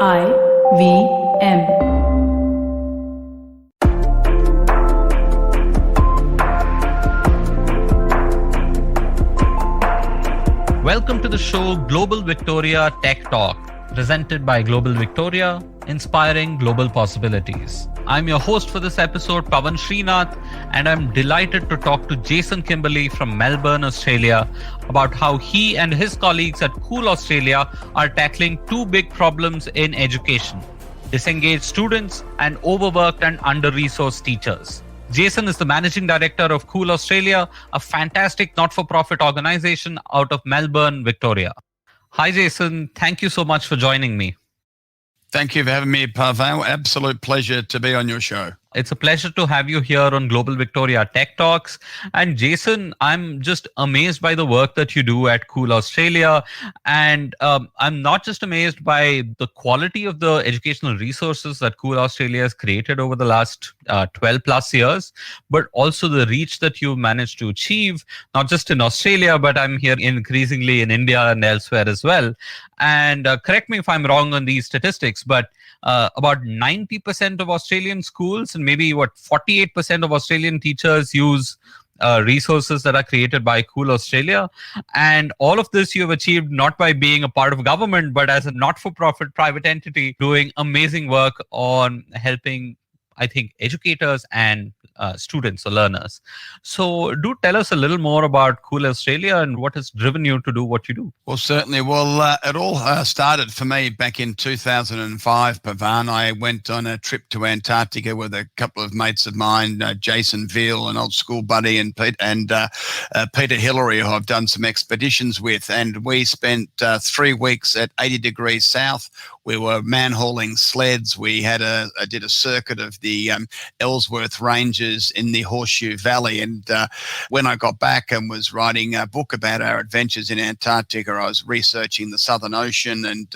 IVM. Welcome to the show Global Victoria Tech Talk, presented by Global Victoria, inspiring global possibilities. I'm your host for this episode, Pavan Srinath, and I'm delighted to talk to Jason Kimberley from Melbourne, Australia, about how he and his colleagues at Cool Australia are tackling two big problems in education: disengaged students and overworked and under-resourced teachers. Jason is the managing director of Cool Australia, a fantastic not-for-profit organization out of Melbourne, Victoria. Hi, Jason. Thank you so much for joining me. Thank you for having me, Pavan. Absolute pleasure to be on your show. It's a pleasure to have you here on Global Victoria Tech Talks. And Jason, I'm just amazed by the work that you do at Cool Australia. And I'm not just amazed by the quality of the educational resources that Cool Australia has created over the last 12 plus years, but also the reach that you managed to achieve, not just in Australia, but I'm here increasingly in India and elsewhere as well. And correct me if I'm wrong on these statistics, but about 90% of Australian schools and maybe 48% of Australian teachers use resources that are created by Cool Australia. And all of this you have achieved not by being a part of government, but as a not-for-profit private entity doing amazing work on helping, I think, educators and students or learners. So do tell us a little more about Cool Australia and what has driven you to do what you do. Well, certainly. Well, it all started for me back in 2005, Pavan. I went on a trip to Antarctica with a couple of mates of mine, Jason Veal, an old school buddy, and Peter Hillary, who I've done some expeditions with. And we spent 3 weeks at 80 degrees south. We were man-hauling sleds. We did a circuit of the Ellsworth Ranges in the Horseshoe Valley. And when I got back and was writing a book about our adventures in Antarctica, I was researching the Southern Ocean and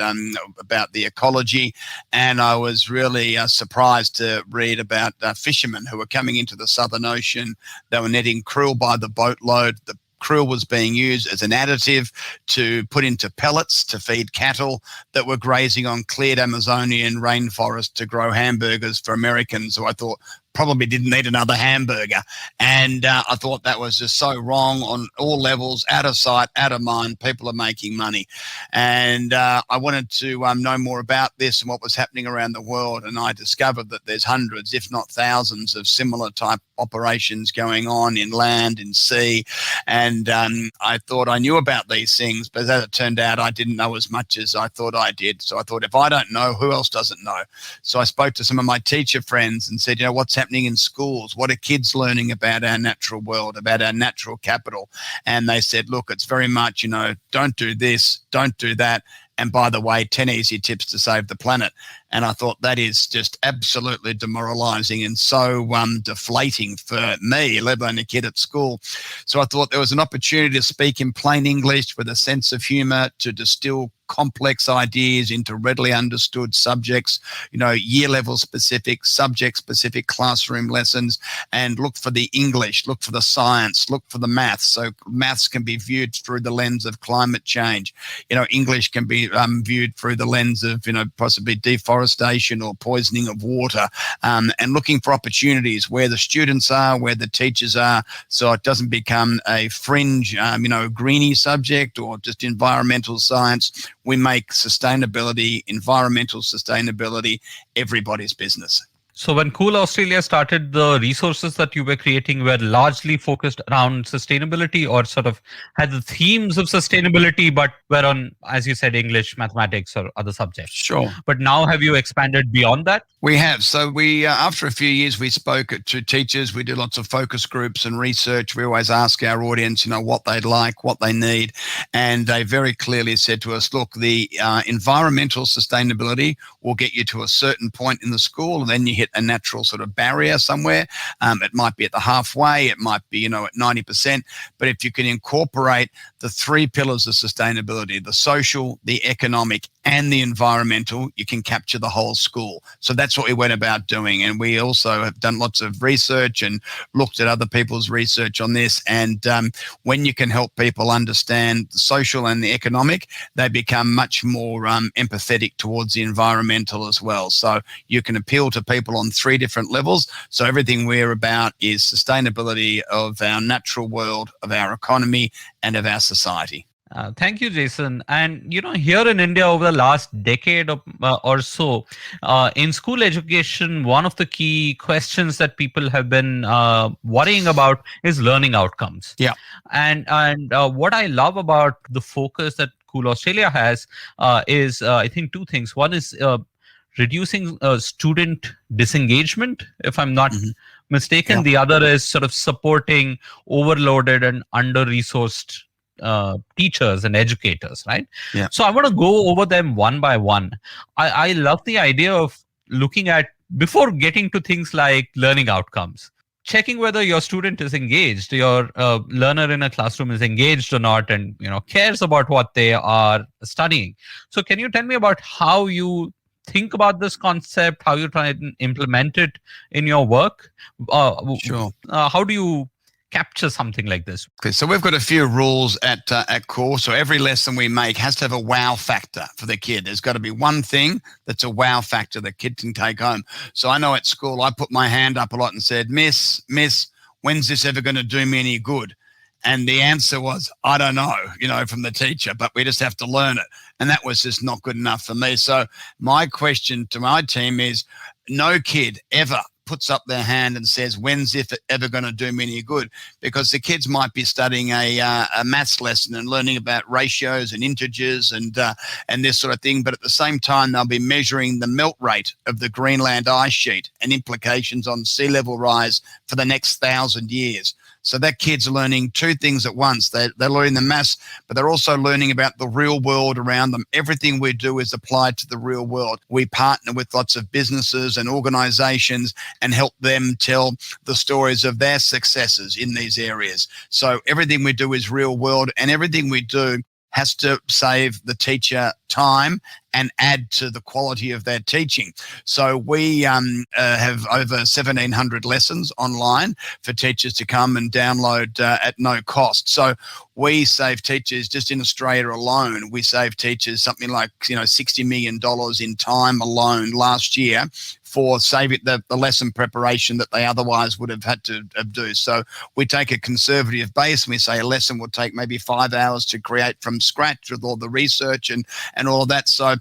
about the ecology. And I was really surprised to read about fishermen who were coming into the Southern Ocean. They were netting krill by the boatload. The krill was being used as an additive to put into pellets to feed cattle that were grazing on cleared Amazonian rainforest to grow hamburgers for Americans who I thought probably didn't need another hamburger. And I thought that was just so wrong on all levels, out of sight, out of mind. People are making money. And I wanted to know more about this and what was happening around the world. And I discovered that there's hundreds, if not thousands, of similar type operations going on in land, in sea. And I thought I knew about these things, but as it turned out, I didn't know as much as I thought I did. So I thought, if I don't know, who else doesn't know? So I spoke to some of my teacher friends and said, what's happening in schools? What are kids learning about our natural world, about our natural capital? And they said, look, it's very much, don't do this, don't do that. And by the way, 10 easy tips to save the planet. And I thought that is just absolutely demoralizing and so deflating for me, let alone a kid at school. So I thought there was an opportunity to speak in plain English with a sense of humor, to distill complex ideas into readily understood subjects, year level specific, subject specific classroom lessons, and look for the English, look for the science, look for the maths. So maths can be viewed through the lens of climate change. English can be viewed through the lens of, possibly deforestation or poisoning of water, and looking for opportunities where the students are, where the teachers are, so it doesn't become a fringe, greenie subject or just environmental science. We make sustainability, environmental sustainability, everybody's business. So when Cool Australia started, the resources that you were creating were largely focused around sustainability, or sort of had the themes of sustainability, but were on, as you said, English, mathematics, or other subjects. Sure. But now have you expanded beyond that? We have. So we, after a few years, we spoke to teachers. We did lots of focus groups and research. We always ask our audience, what they'd like, what they need. And they very clearly said to us, look, the environmental sustainability will get you to a certain point in the school, and then you hit a natural sort of barrier somewhere. It might be at the halfway, it might be, at 90%. But if you can incorporate the 3 pillars of sustainability, the social, the economic, and the environmental, you can capture the whole school. So that's what we went about doing. And we also have done lots of research and looked at other people's research on this. And when you can help people understand the social and the economic, they become much more empathetic towards the environmental as well. So you can appeal to people on 3 different levels. So everything we're about is sustainability of our natural world, of our economy, and of our society. Thank you, Jason. And here in India, over the last decade or so, in school education, one of the key questions that people have been worrying about is learning outcomes. Yeah. And what I love about the focus that Cool Australia has is, I think, 2 things. One is reducing student disengagement, if I'm not mistaken. Yeah. The other is sort of supporting overloaded and under-resourced teachers and educators, right? Yeah. So I want to go over them one by one. I love the idea of looking at, before getting to things like learning outcomes, checking whether your student is engaged, your learner in a classroom is engaged or not, and cares about what they are studying. So can you tell me about how you think about this concept, how you try and implement it in your work? Sure. How do you capture something like this? Okay, so we've got a few rules at Core. So every lesson we make has to have a wow factor for the kid. There's got to be one thing that's a wow factor the kid can take home. So I know at school I put my hand up a lot and said, Miss, when's this ever going to do me any good? And the answer was, I don't know, from the teacher, but we just have to learn it. And that was just not good enough for me. So my question to my team is, no kid ever puts up their hand and says, when's it ever going to do me any good? Because the kids might be studying a maths lesson and learning about ratios and integers and this sort of thing. But at the same time, they'll be measuring the melt rate of the Greenland ice sheet and implications on sea level rise for the next 1,000 years. So that kid's learning 2 things at once. They're learning the maths, but they're also learning about the real world around them. Everything we do is applied to the real world. We partner with lots of businesses and organizations and help them tell the stories of their successes in these areas. So everything we do is real world, and everything we do has to save the teacher time and add to the quality of their teaching. So we have over 1,700 lessons online for teachers to come and download at no cost. So we save teachers, just in Australia alone, we save teachers something like $60 million in time alone last year for saving the lesson preparation that they otherwise would have had to do. So we take a conservative base and we say a lesson will take maybe 5 hours to create from scratch with all the research and all of that. So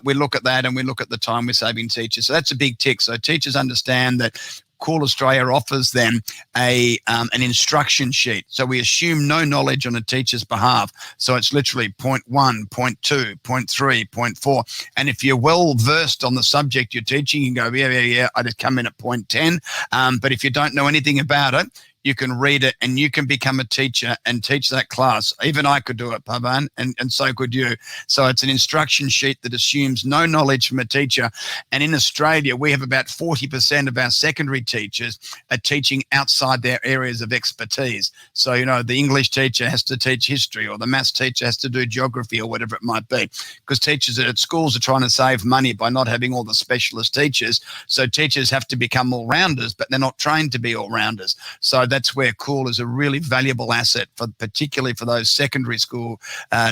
we look at that and we look at the time we're saving teachers. So that's a big tick. So teachers understand that Cool Australia offers them an instruction sheet. So we assume no knowledge on a teacher's behalf. So it's literally point 1, point 2, point 3, point 4. And if you're well versed on the subject you're teaching, you can go, yeah, I just come in at point 10. But if you don't know anything about it, you can read it and you can become a teacher and teach that class. Even I could do it, Pavan, and so could you. So it's an instruction sheet that assumes no knowledge from a teacher. And in Australia, we have about 40% of our secondary teachers are teaching outside their areas of expertise. So, the English teacher has to teach history, or the maths teacher has to do geography, or whatever it might be. Because teachers at schools are trying to save money by not having all the specialist teachers. So teachers have to become all-rounders, but they're not trained to be all-rounders. So that's where Cool is a really valuable asset, particularly for those secondary school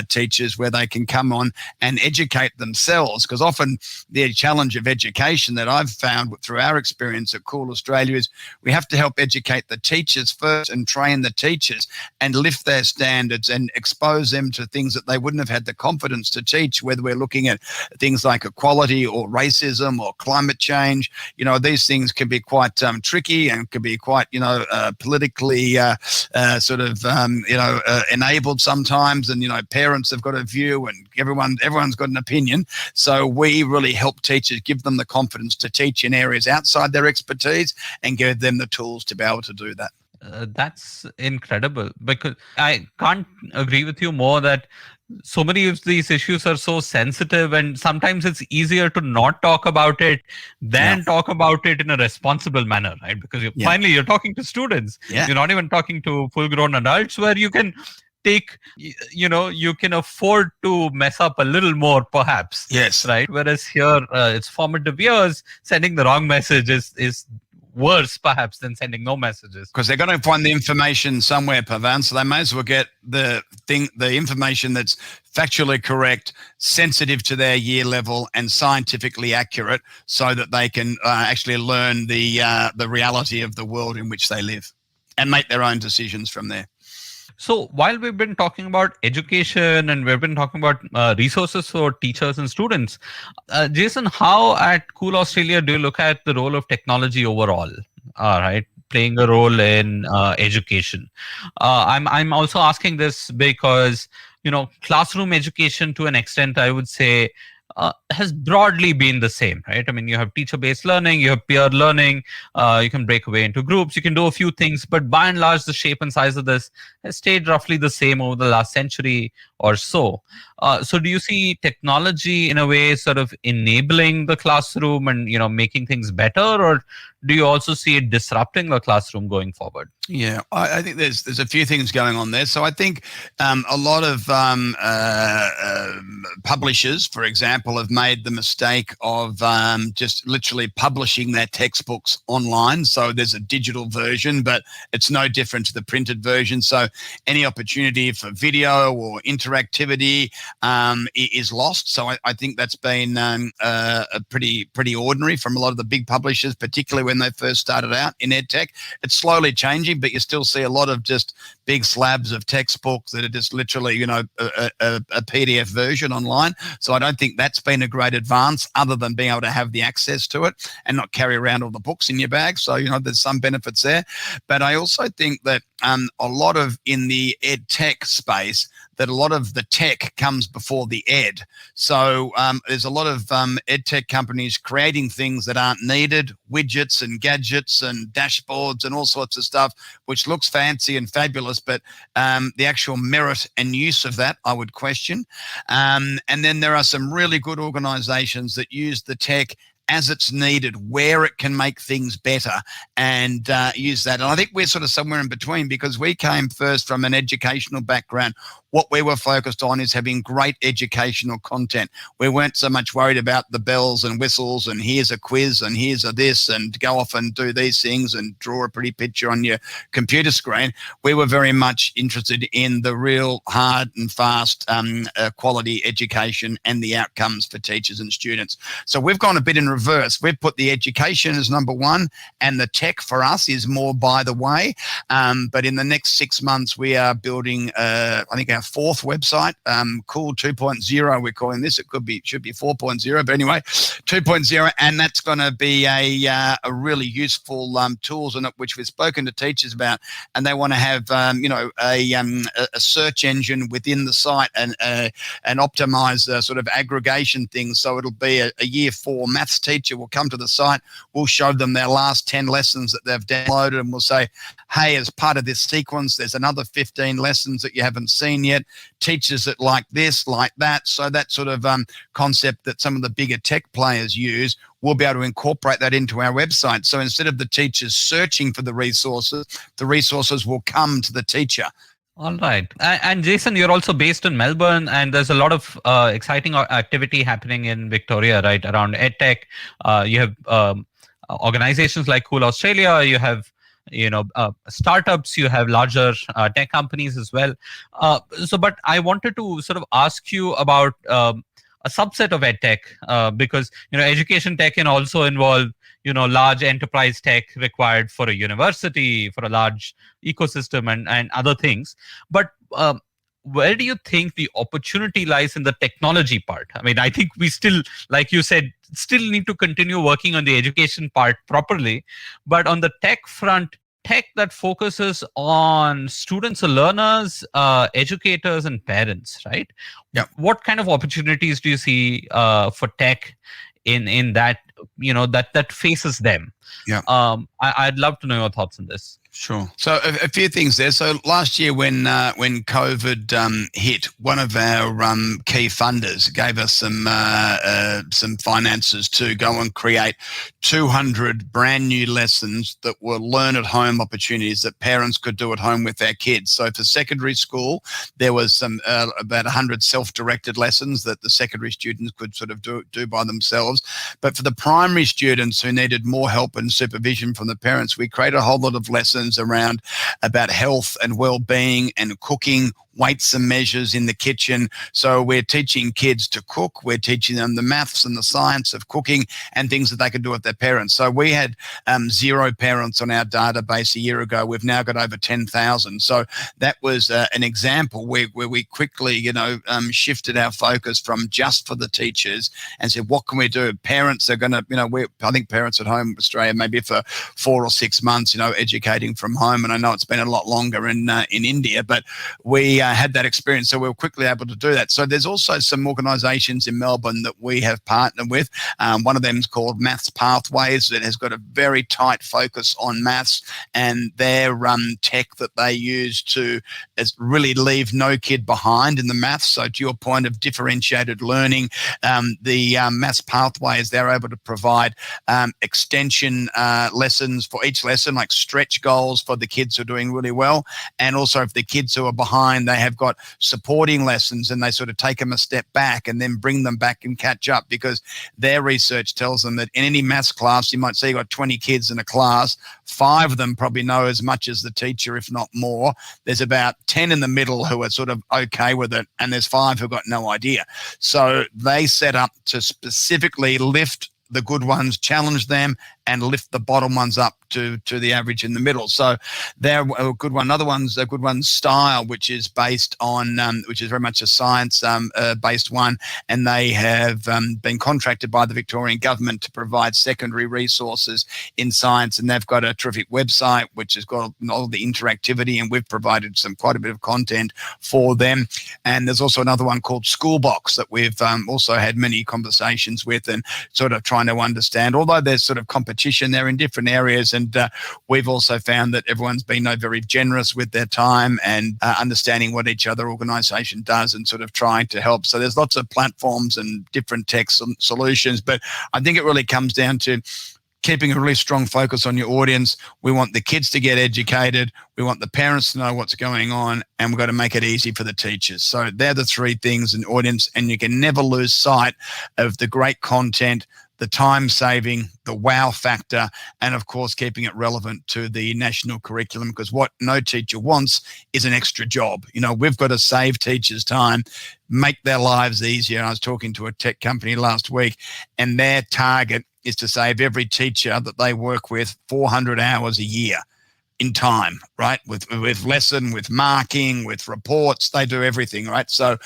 teachers, where they can come on and educate themselves. Because often the challenge of education that I've found through our experience at Cool Australia is we have to help educate the teachers first and train the teachers and lift their standards and expose them to things that they wouldn't have had the confidence to teach, whether we're looking at things like equality or racism or climate change. These things can be quite tricky and can be quite, politically enabled sometimes, and parents have got a view and everyone's got an opinion. So we really help teachers, give them the confidence to teach in areas outside their expertise and give them the tools to be able to do that. That's incredible, because I can't agree with you more that so many of these issues are so sensitive, and sometimes it's easier to not talk about it than talk about it in a responsible manner, right? Because finally you're talking to students. You're not even talking to full-grown adults, where you can you can afford to mess up a little more, perhaps. Yes. Right. Whereas here, it's formative years. Sending the wrong message is worse, perhaps, than sending no messages. Because they're going to find the information somewhere, Pavan. So they may as well get the information that's factually correct, sensitive to their year level, and scientifically accurate, so that they can actually learn the reality of the world in which they live, and make their own decisions from there. So while we've been talking about education and we've been talking about resources for teachers and students, Jason, how at Cool Australia do you look at the role of technology overall? All right, playing a role in education. I'm also asking this because classroom education, to an extent, I would say, has broadly been the same, right? I mean, you have teacher-based learning, you have peer learning, you can break away into groups, you can do a few things, but by and large, the shape and size of this has stayed roughly the same over the last century or so. So do you see technology in a way sort of enabling the classroom and making things better, or do you also see it disrupting the classroom going forward? Yeah, I think there's a few things going on there. So I think a lot of publishers, for example, have made the mistake of just literally publishing their textbooks online. So there's a digital version, but it's no different to the printed version. So any opportunity for video or interactivity is lost. So I think that's been a pretty ordinary from a lot of the big publishers, particularly when they first started out in EdTech. It's slowly changing, but you still see a lot of just big slabs of textbooks that are just literally, a PDF version online. So I don't think that's been a great advance, other than being able to have the access to it and not carry around all the books in your bag. So, there's some benefits there. But I also think that a lot of, in the EdTech space, that a lot of the tech comes before the ed. So there's a lot of EdTech companies creating things that aren't needed, widgets and gadgets and dashboards and all sorts of stuff, which looks fancy and fabulous, but the actual merit and use of that, I would question. And then there are some really good organizations that use the tech as it's needed, where it can make things better, and use that. And I think we're sort of somewhere in between, because we came first from an educational background. What we were focused on is having great educational content. We weren't so much worried about the bells and whistles and here's a quiz and here's a this and go off and do these things and draw a pretty picture on your computer screen. We were very much interested in the real hard and fast quality education and the outcomes for teachers and students. So we've gone a bit in reverse. We've put the education as number one, and the tech for us is more by the way. But in the next 6 months, we are building, I think, our fourth website, Cool 2.0, we're calling this. It should be 4.0, but anyway, 2.0, and that's going to be a really useful tools in it, which we've spoken to teachers about, and they want to have a search engine within the site and optimize sort of aggregation things. So it'll be a year 4 maths teacher will come to the site, we'll show them their last 10 lessons that they've downloaded, and we'll say, hey, as part of this sequence, there's another 15 lessons that you haven't seen yet. Teachers that like this, like that. So that sort of concept that some of the bigger tech players use, we'll be able to incorporate that into our website. So instead of the teachers searching for the resources will come to the teacher. All right. And Jason, you're also based in Melbourne, and there's a lot of exciting activity happening in Victoria, right, around EdTech. You have organizations like Cool Australia, you have startups, you have larger tech companies as well. But I wanted to sort of ask you about a subset of EdTech, because education tech can also involve large enterprise tech required for a university, for a large ecosystem, and other things. But where do you think the opportunity lies in the technology part? I mean, I think we still, like you said, still need to continue working on the education part properly. But on the tech front, tech that focuses on students or learners, educators, and parents, right? Yeah. What kind of opportunities do you see for tech in that that faces them? Yeah. I'd love to know your thoughts on this. Sure. So a few things there. So last year when COVID hit, one of our key funders gave us some finances to go and create 200 brand new lessons that were learn at home opportunities that parents could do at home with their kids. So for secondary school, there was some about 100 self-directed lessons that the secondary students could sort of do by themselves. But for the primary students who needed more help and supervision from the parents, we created a whole lot of lessons around about health and well-being and cooking, weights and measures in the kitchen. So we're teaching kids to cook. We're teaching them the maths and the science of cooking and things that they can do with their parents. So we had 0 parents on our database a year ago. We've now got over 10,000. So that was an example where we quickly, shifted our focus from just for the teachers and said, what can we do? Parents are going to, I think parents at home in Australia, maybe for 4 or 6 months, educating from home. And I know it's been a lot longer in India, but we had that experience, so we were quickly able to do that. So there's also some organisations in Melbourne that we have partnered with. One of them is called Maths Pathways. That has got a very tight focus on maths, and their tech that they use to really leave no kid behind in the maths. So to your point of differentiated learning, the Maths Pathways, they're able to provide extension lessons for each lesson, like stretch goals for the kids who are doing really well, and also if the kids who are behind, they have got supporting lessons, and they sort of take them a step back and then bring them back and catch up, because their research tells them that in any maths class, you might say you've got 20 kids in a class, 5 of them probably know as much as the teacher, if not more. There's about 10 in the middle who are sort of okay with it, and there's 5 who've got no idea. So they set up to specifically lift the good ones, challenge them, and lift the bottom ones up to the average in the middle. So they're a good one. Another one's a good one, Style, which is based on, which is very much a science based one. And they have been contracted by the Victorian government to provide secondary resources in science. And they've got a terrific website, which has got all the interactivity, and we've provided quite a bit of content for them. And there's also another one called Schoolbox that we've also had many conversations with and sort of trying to understand, although there's sort of competition there in different areas. And we've also found that everyone's been very generous with their time and understanding what each other organisation does and sort of trying to help. So there's lots of platforms and different tech solutions. But I think it really comes down to keeping a really strong focus on your audience. We want the kids to get educated. We want the parents to know what's going on, and we've got to make it easy for the teachers. So they're the 3 things in audience, and you can never lose sight of the great content, the time saving, the wow factor, and of course, keeping it relevant to the national curriculum, because what no teacher wants is an extra job. We've got to save teachers time, make their lives easier. I was talking to a tech company last week, and their target is to save every teacher that they work with 400 hours a year in time, right? With lesson, with marking, with reports, they do everything, right? So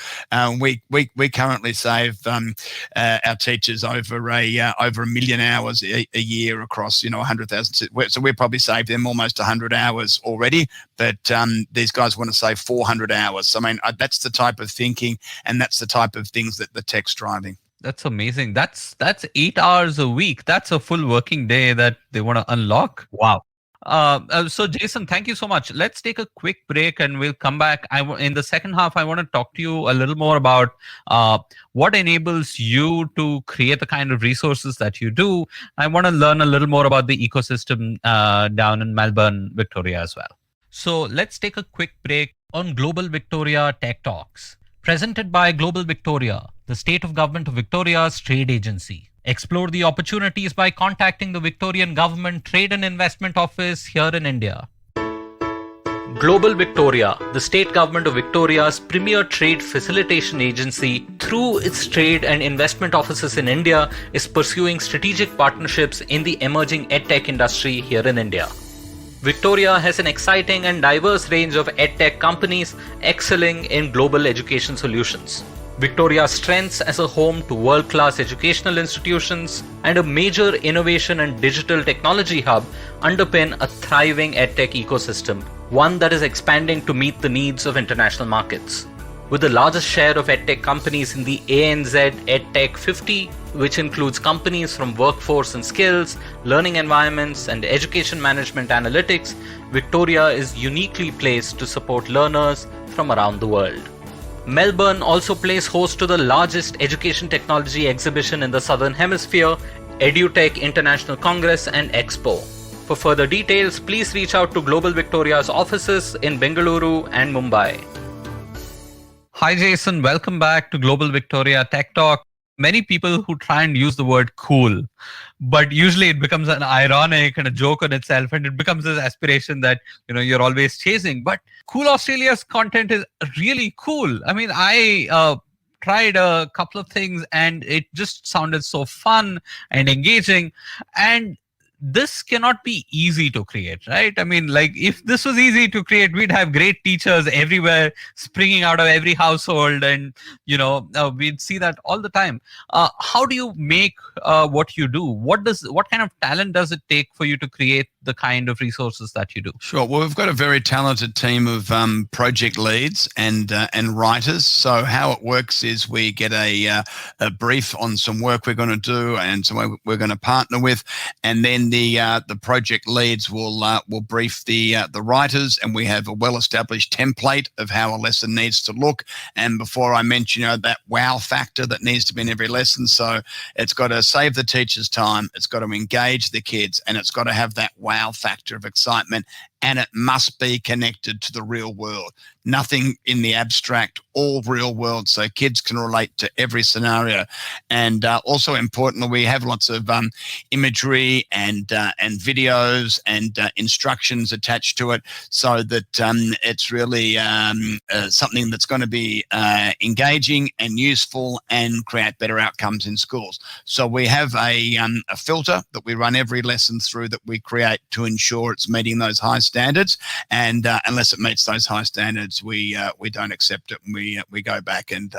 we currently save our teachers over a million hours a year across 100,000. So we probably saved them almost 100 hours already, but these guys want to save 400 hours. So I mean, that's the type of thinking, and that's the type of things that the tech's driving. That's amazing. That's 8 hours a week. That's a full working day that they want to unlock. Wow. So Jason, thank you so much. Let's take a quick break and we'll come back. In the second half, I want to talk to you a little more about what enables you to create the kind of resources that you do. I want to learn a little more about the ecosystem down in Melbourne, Victoria as well. So let's take a quick break on Global Victoria Tech Talks, presented by Global Victoria, the State of Government of Victoria's trade agency. Explore the opportunities by contacting the Victorian Government Trade and Investment Office here in India. Global Victoria, the State Government of Victoria's premier trade facilitation agency, through its trade and investment offices in India, is pursuing strategic partnerships in the emerging EdTech industry here in India. Victoria has an exciting and diverse range of EdTech companies excelling in global education solutions. Victoria's strengths as a home to world-class educational institutions and a major innovation and digital technology hub underpin a thriving EdTech ecosystem, one that is expanding to meet the needs of international markets. With the largest share of EdTech companies in the ANZ EdTech 50, which includes companies from workforce and skills, learning environments, and education management analytics, Victoria is uniquely placed to support learners from around the world. Melbourne also plays host to the largest education technology exhibition in the Southern Hemisphere, EdTech International Congress and Expo. For further details, please reach out to Global Victoria's offices in Bengaluru and Mumbai. Hi, Jason. Welcome back to Global Victoria Tech Talk. Many people who try and use the word cool, but usually it becomes an ironic and a joke on itself, and it becomes this aspiration that you're always chasing. But Cool Australia's content is really cool. I mean, I tried a couple of things, and it just sounded so fun and engaging. And this cannot be easy to create, right? I mean, like, if this was easy to create, we'd have great teachers everywhere springing out of every household, and we'd see that all the time. How do you make what you do? What kind of talent does it take for you to create the kind of resources that you do? Sure. Well, we've got a very talented team of project leads and writers. So how it works is we get a brief on some work we're going to do and someone we're going to partner with, and then the project leads will brief the writers, and we have a well-established template of how a lesson needs to look. And before I mention that wow factor that needs to be in every lesson, so it's got to save the teacher's time, it's got to engage the kids, and it's got to have that wow factor of excitement, and it must be connected to the real world. Nothing in the abstract, all real world, so kids can relate to every scenario. And also importantly, we have lots of imagery and videos and instructions attached to it, so that it's really something that's going to be engaging and useful and create better outcomes in schools. So we have a filter that we run every lesson through that we create to ensure it's meeting those high standards, and unless it meets those high standards, we don't accept it, and we go back and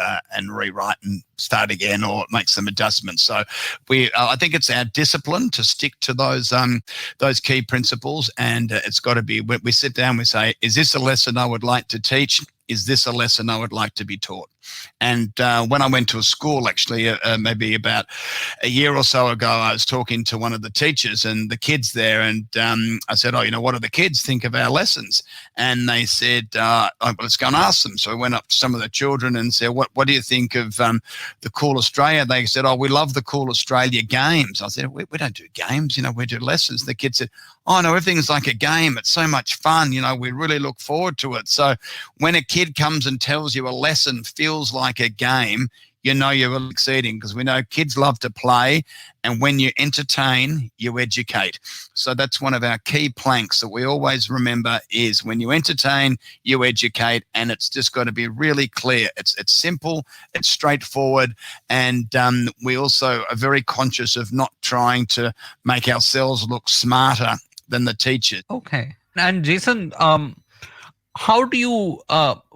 rewrite and start again or make some adjustments. So I think it's our discipline to stick to those key principles, and it's got to be, we sit down, we say, is this a lesson I would like to teach? Is this a lesson I would like to be taught? And when I went to a school, actually, maybe about a year or so ago, I was talking to one of the teachers and the kids there, and I said, what do the kids think of our lessons? And they said, let's go and ask them. So I went up to some of the children and said, what do you think of the Cool Australia? They said, we love the Cool Australia games. I said, we don't do games, we do lessons. The kids said, oh no, everything's like a game. It's so much fun. We really look forward to it. So when a kid comes and tells you a lesson feels like a game, you're really exceeding, because we know kids love to play, and when you entertain, you educate. So that's one of our key planks that we always remember, is when you entertain, you educate, and it's just got to be really clear. It's simple, it's straightforward, and we also are very conscious of not trying to make ourselves look smarter than the teacher. Okay. And Jason, how do you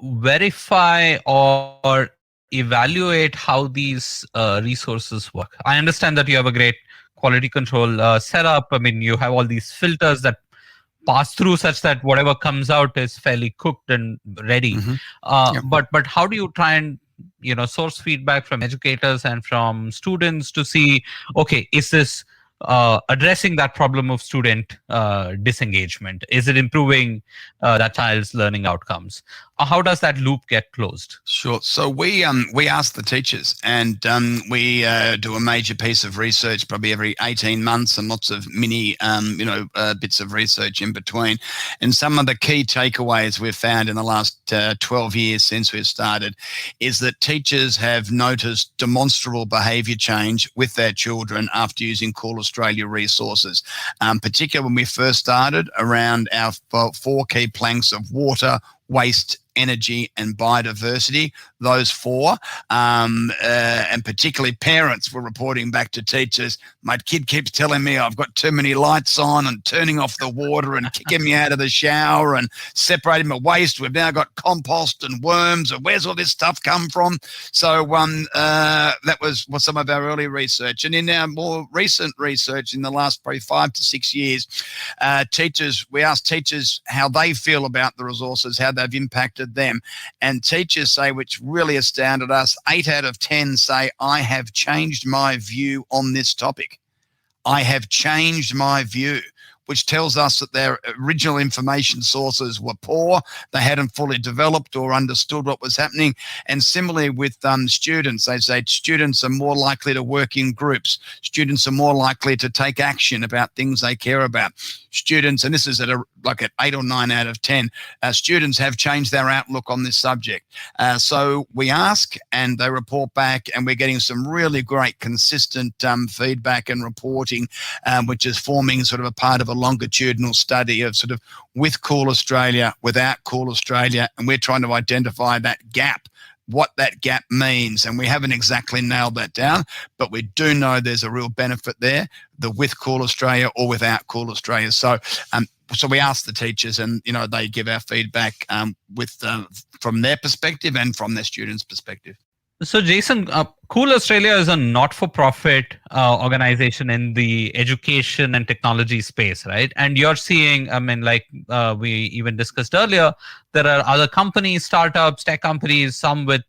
verify or evaluate how these resources work? I understand that you have a great quality control setup. I mean, you have all these filters that pass through such that whatever comes out is fairly cooked and ready. Mm-hmm. Yep. But how do you try and source feedback from educators and from students to see, okay, is this addressing that problem of student disengagement? Is it improving that child's learning outcomes? How does that loop get closed? Sure. So we ask the teachers, and we do a major piece of research probably every 18 months, and lots of mini bits of research in between. And some of the key takeaways we've found in the last 12 years since we've started is that teachers have noticed demonstrable behaviour change with their children after using Cool Australia resources, particularly when we first started around our 4 key planks of water, waste, energy and biodiversity, those 4, and particularly parents were reporting back to teachers, my kid keeps telling me I've got too many lights on and turning off the water and kicking me out of the shower and separating my waste. We've now got compost and worms, and where's all this stuff come from? So that was some of our early research. And in our more recent research in the last probably 5 to 6 years, we asked teachers how they feel about the resources, how they've impacted affected them. And teachers say, which really astounded us, 8 out of 10 say, I have changed my view on this topic. I have changed my view, which tells us that their original information sources were poor. They hadn't fully developed or understood what was happening. And similarly with students, they say students are more likely to work in groups. Students are more likely to take action about things they care about. Students, and this is at 8 or 9 out of 10, students have changed their outlook on this subject. So we ask and they report back, and we're getting some really great consistent feedback and reporting, which is forming sort of a part of a longitudinal study of sort of with Cool Australia, without Cool Australia, and we're trying to identify that gap, what that gap means. And we haven't exactly nailed that down, but we do know there's a real benefit there, the with Cool Australia or without Cool Australia. So we ask the teachers, and they give our feedback from their perspective and from their students' perspective. So, Jason, Cool Australia is a not-for-profit organization in the education and technology space, right? And you're seeing, we even discussed earlier, there are other companies, startups, tech companies, some with,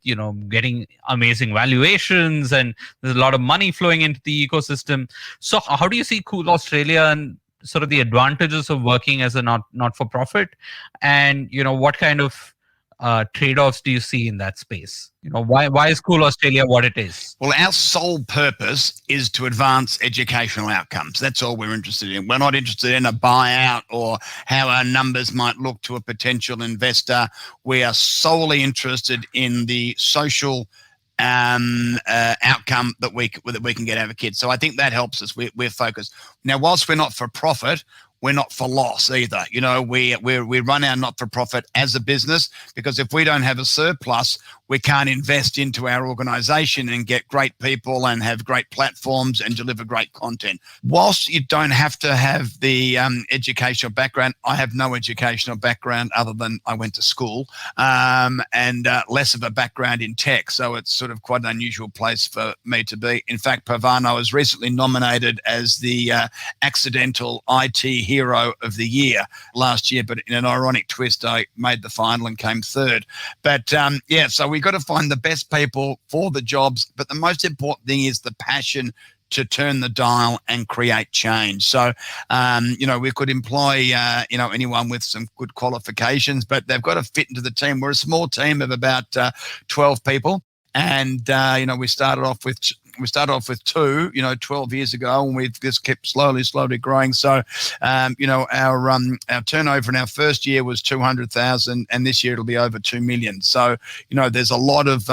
getting amazing valuations, and there's a lot of money flowing into the ecosystem. So how do you see Cool Australia and sort of the advantages of working as a not-for-profit? And, what kind of trade-offs do you see in that space? Why is Cool Australia what it is? Well, our sole purpose is to advance educational outcomes. That's all we're interested in. We're not interested in a buyout or how our numbers might look to a potential investor. We are solely interested in the social outcome that we can get out of kids. So I think that helps us. We're focused. Now, whilst we're not for profit, we're not for loss either. We run our not-for-profit as a business, because if we don't have a surplus, we can't invest into our organization and get great people and have great platforms and deliver great content. Whilst you don't have to have the educational background, I have no educational background other than I went to school, and less of a background in tech. So it's sort of quite an unusual place for me to be. In fact, Pavan, I was recently nominated as the accidental IT hero of the year last year, but in an ironic twist, I made the final and came third. But so we've got to find the best people for the jobs. But the most important thing is the passion to turn the dial and create change. So, we could employ, anyone with some good qualifications, but they've got to fit into the team. We're a small team of about 12 people. And, we started off with 2, 12 years ago, and we've just kept slowly growing. So, our turnover in our first year was 200,000, and this year it'll be over 2 million. So, there's a lot of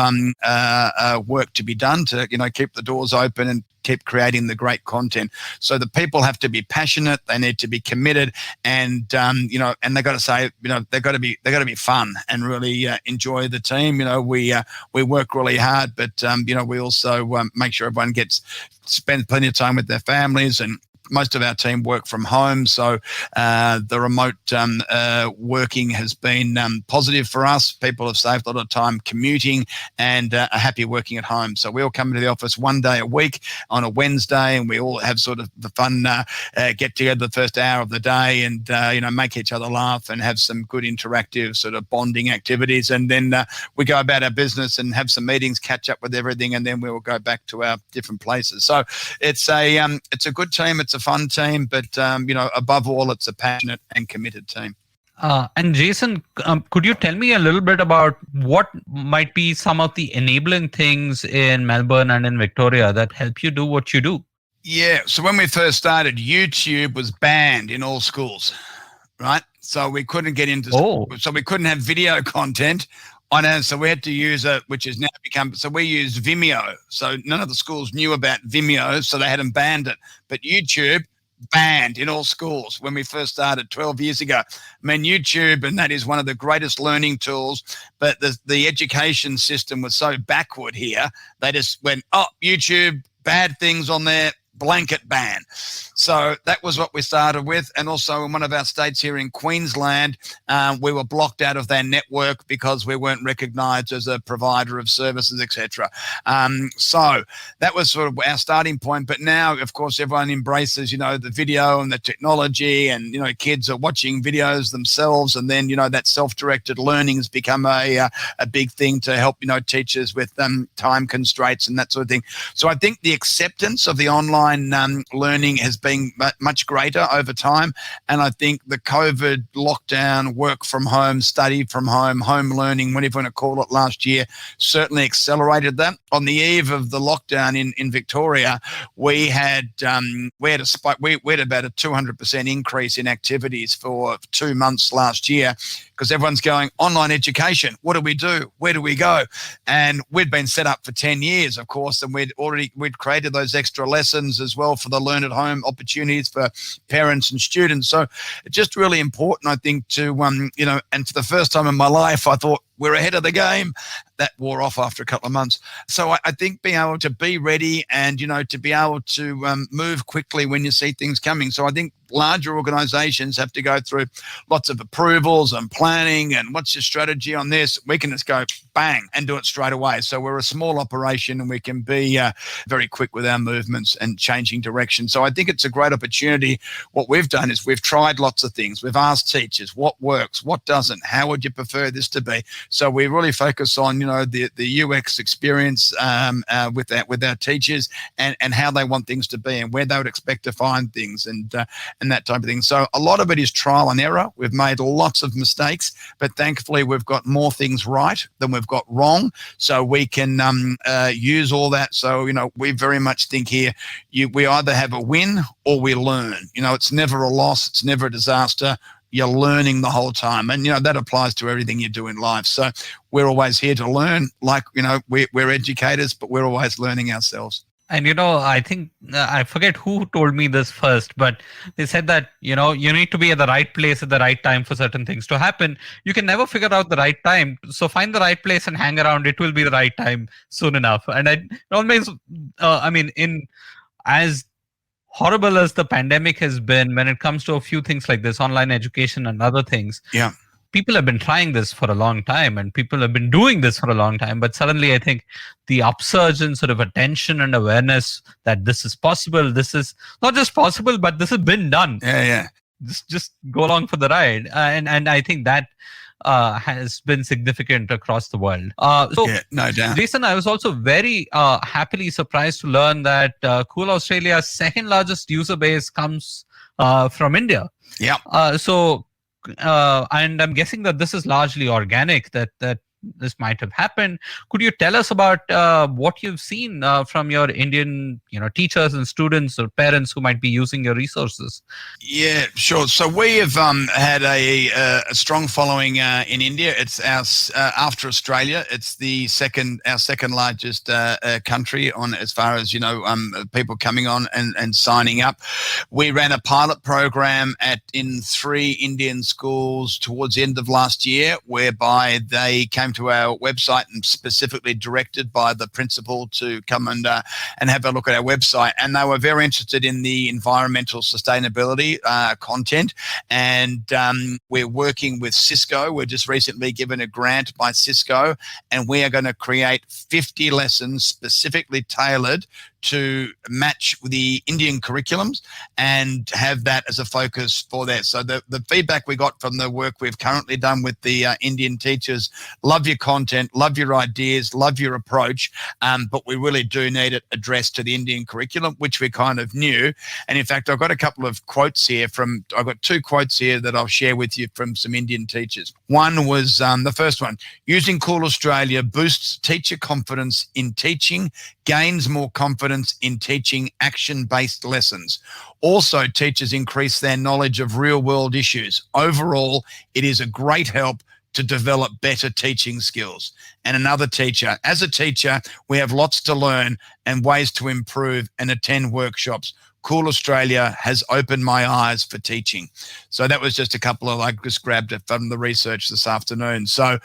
work to be done to, keep the doors open and keep creating the great content. So the people have to be passionate, they need to be committed, and and they got to say, they got to be fun and really enjoy the team. We work really hard, but we also make sure everyone spends plenty of time with their families, and most of our team work from home. So the remote working has been positive for us. People have saved a lot of time commuting and are happy working at home. So we all come into the office one day a week on a Wednesday, and we all have sort of the fun get together the first hour of the day and, make each other laugh and have some good interactive sort of bonding activities. And then we go about our business and have some meetings, catch up with everything, and then we will go back to our different places. So it's a good team. It's a fun team, but above all, it's a passionate and committed team. And Jason, could you tell me a little bit about what might be some of the enabling things in Melbourne and in Victoria that help you do what you do? Yeah. So when we first started, YouTube was banned in all schools, right? So we couldn't get into school. So we couldn't have video content on it. So we had to use which has now become, so we used Vimeo. So none of the schools knew about Vimeo, so they hadn't banned it. But YouTube, banned in all schools when we first started 12 years ago. I mean, YouTube, and that is one of the greatest learning tools, but the education system was so backward here, they just went, YouTube, bad things on there, blanket ban. So that was what we started with. And also in one of our states here in Queensland, we were blocked out of their network because we weren't recognised as a provider of services, etc. So that was sort of our starting point. But now, of course, everyone embraces, the video and the technology, and, kids are watching videos themselves. And then, that self-directed learning has become a big thing to help, teachers with time constraints and that sort of thing. So I think the acceptance of the online learning has been much greater over time. And I think the COVID lockdown, work from home, study from home learning, whatever you want to call it, last year certainly accelerated that. On the eve of the lockdown in Victoria, we had a spike. We had about a 200% increase in activities for 2 months last year, because everyone's going online education. What do we do? Where do we go? And we'd been set up for 10 years, of course, and we'd created those extra lessons as well for the learn at home opportunities for parents and students. So it's just really important, I think, to and for the first time in my life, I thought, we're ahead of the game. That wore off after a couple of months. So I think being able to be ready and, to be able to move quickly when you see things coming. So I think larger organizations have to go through lots of approvals and planning and what's your strategy on this. We can just go bang and do it straight away. So we're a small operation and we can be very quick with our movements and changing direction. So I think it's a great opportunity. What we've done is we've tried lots of things. We've asked teachers what works, what doesn't, how would you prefer this to be? So we really focus on, the UX experience with our teachers and how they want things to be and where they would expect to find things and that type of thing. So a lot of it is trial and error. We've made lots of mistakes, but thankfully we've got more things right than we've got wrong. So we can use all that. So, we very much think here, we either have a win or we learn. It's never a loss. It's never a disaster. You're learning the whole time. And, that applies to everything you do in life. So we're always here to learn. Like, we're educators, but we're always learning ourselves. And, I think, I forget who told me this first, but they said that, you need to be at the right place at the right time for certain things to happen. You can never figure out the right time. So find the right place and hang around. It will be the right time soon enough. And it always, as horrible as the pandemic has been when it comes to a few things like this, online education and other things. Yeah. People have been trying this for a long time and people have been doing this for a long time. But suddenly I think the upsurge in sort of attention and awareness that this is possible, this is not just possible, but this has been done. Yeah. Just go along for the ride. And I think that has been significant across the world. Yeah, no doubt. Jason, I was also very happily surprised to learn that Cool Australia's second largest user base comes from India. Yeah. And I'm guessing that this is largely organic, that this might have happened. Could you tell us about what you've seen from your Indian, teachers and students or parents who might be using your resources? Yeah, sure. So we have had a strong following in India. It's our after Australia. It's our second largest country on as far as people coming on and signing up. We ran a pilot program in 3 Indian schools towards the end of last year, whereby they came to our website and specifically directed by the principal to come and have a look at our website. And they were very interested in the environmental sustainability content. And we're working with Cisco. We're just recently given a grant by Cisco, and we are going to create 50 lessons specifically tailored to match the Indian curriculums and have that as a focus for that. So the feedback we got from the work we've currently done with the Indian teachers, love your content, love your ideas, love your approach, but we really do need it addressed to the Indian curriculum, which we kind of knew. And in fact, I've got a couple of quotes here I've got 2 quotes here that I'll share with you from some Indian teachers. One was the first one: using Cool Australia boosts teacher confidence in teaching, gains more confidence in teaching action-based lessons. Also, teachers increase their knowledge of real-world issues. Overall, it is a great help to develop better teaching skills. And another teacher: as a teacher, we have lots to learn and ways to improve and attend workshops. Cool Australia has opened my eyes for teaching. So that was just a couple of, I just grabbed it from the research this afternoon. So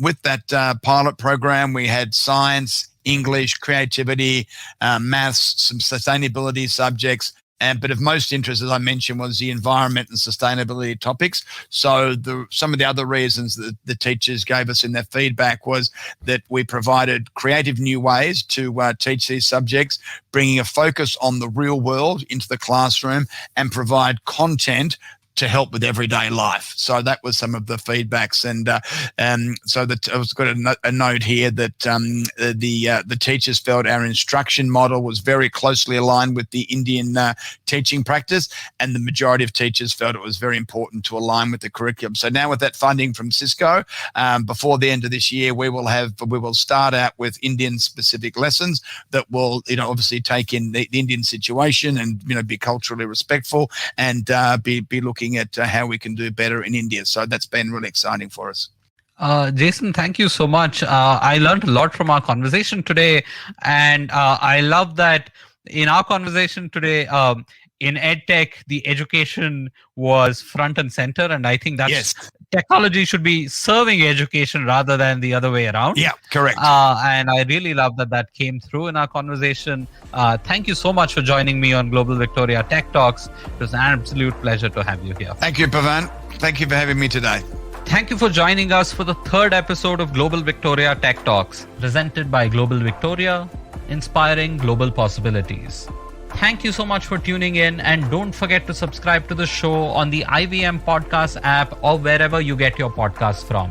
with that pilot program, we had science, English, creativity, maths, some sustainability subjects, but of most interest, as I mentioned, was the environment and sustainability topics. So some of the other reasons that the teachers gave us in their feedback was that we provided creative new ways to teach these subjects, bringing a focus on the real world into the classroom and provide content to help with everyday life. So that was some of the feedbacks, and so that I was got a note here that the teachers felt our instruction model was very closely aligned with the Indian teaching practice, and the majority of teachers felt it was very important to align with the curriculum. So now with that funding from Cisco, before the end of this year, we will start out with Indian specific lessons that will obviously take in the Indian situation and be culturally respectful and be looking at how we can do better in India. So that's been really exciting for us. Jason, thank you so much. I learned a lot from our conversation today, and I love that in our conversation today, in EdTech, the education was front and center, and I think that's technology should be serving education rather than the other way around. Yeah, correct. And I really love that came through in our conversation. Thank you so much for joining me on Global Victoria Tech Talks. It was an absolute pleasure to have you here. Thank you, Pavan. Thank you for having me today. Thank you for joining us for the third episode of Global Victoria Tech Talks, presented by Global Victoria, inspiring global possibilities. Thank you so much for tuning in, and don't forget to subscribe to the show on the IVM Podcast app or wherever you get your podcasts from.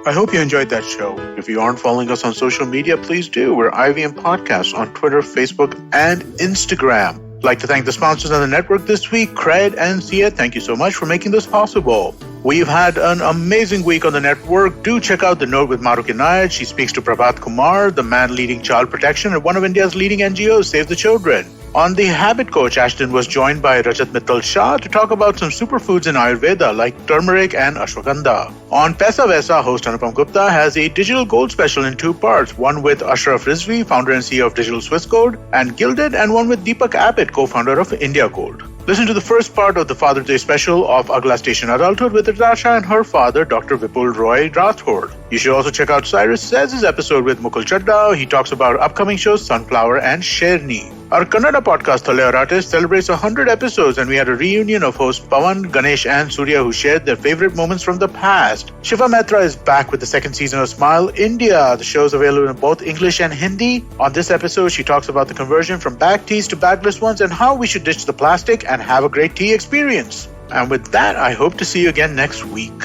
I hope you enjoyed that show. If you aren't following us on social media, please do. We're IVM Podcasts on Twitter, Facebook, and Instagram. I'd like to thank the sponsors on the network this week, Cred and Thea. Thank you so much for making this possible. We've had an amazing week on the network. Do check out The Note with Mahrukh Inayat. She speaks to Prabhat Kumar, the man leading child protection at one of India's leading NGOs, Save the Children. On The Habit Coach, Ashton was joined by Rajat Mittal Shah to talk about some superfoods in Ayurveda like turmeric and ashwagandha. On Paisa Vaisa, host Anupam Gupta has a digital gold special in two parts, one with Ashraf Rizvi, founder and CEO of Digital Swiss Code, and Gilded, and one with Deepak Abbott, co-founder of India Gold. Listen to the first part of the Father's Day special of Agla Station Adulthood with Natasha and her father, Dr. Vipul Roy Rathod. You should also check out Cyrus Says' episode with Mukul Chadda. He talks about upcoming shows Sunflower and Sherni. Our Kannada podcast, Thale Artist, celebrates 100 episodes, and we had a reunion of hosts Pavan, Ganesh, and Surya who shared their favorite moments from the past. Shiva Mehta is back with the second season of Smile India. The show is available in both English and Hindi. On this episode, she talks about the conversion from bag teas to bagless ones and how we should ditch the plastic and have a great tea experience. And with that, I hope to see you again next week.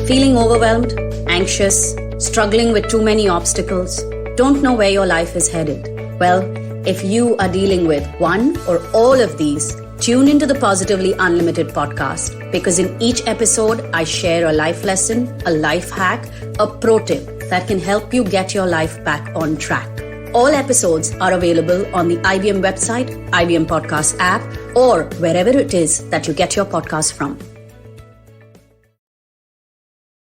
Feeling overwhelmed, anxious, struggling with too many obstacles, don't know where your life is headed? Well, if you are dealing with one or all of these, tune into the Positively Unlimited podcast, because in each episode, I share a life lesson, a life hack, a pro tip that can help you get your life back on track. All episodes are available on the IVM website, IVM Podcast app, or wherever it is that you get your podcasts from.